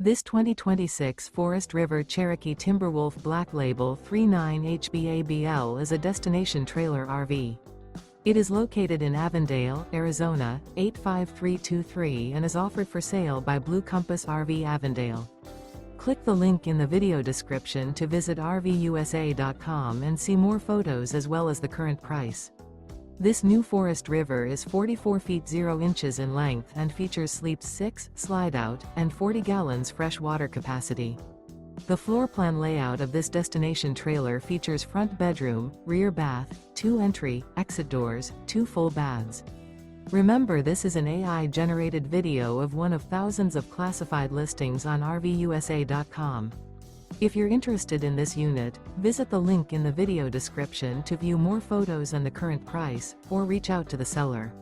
This 2026 Forest River Cherokee Timberwolf Black Label 39HBABL is a destination trailer RV. It is located in Avondale, Arizona, 85323 and is offered for sale by Blue Compass RV Avondale. Click the link in the video description to visit RVUSA.com and see more photos as well as the current price. This new Forest River is 44 feet 0 inches in length and features sleeps 6, slide-out, and 40 gallons fresh water capacity. The floor plan layout of this destination trailer features front bedroom, rear bath, 2 entry, exit doors, 2 full baths. Remember, this is an AI-generated video of one of thousands of classified listings on RVUSA.com. If you're interested in this unit, visit the link in the video description to view more photos and the current price, or reach out to the seller.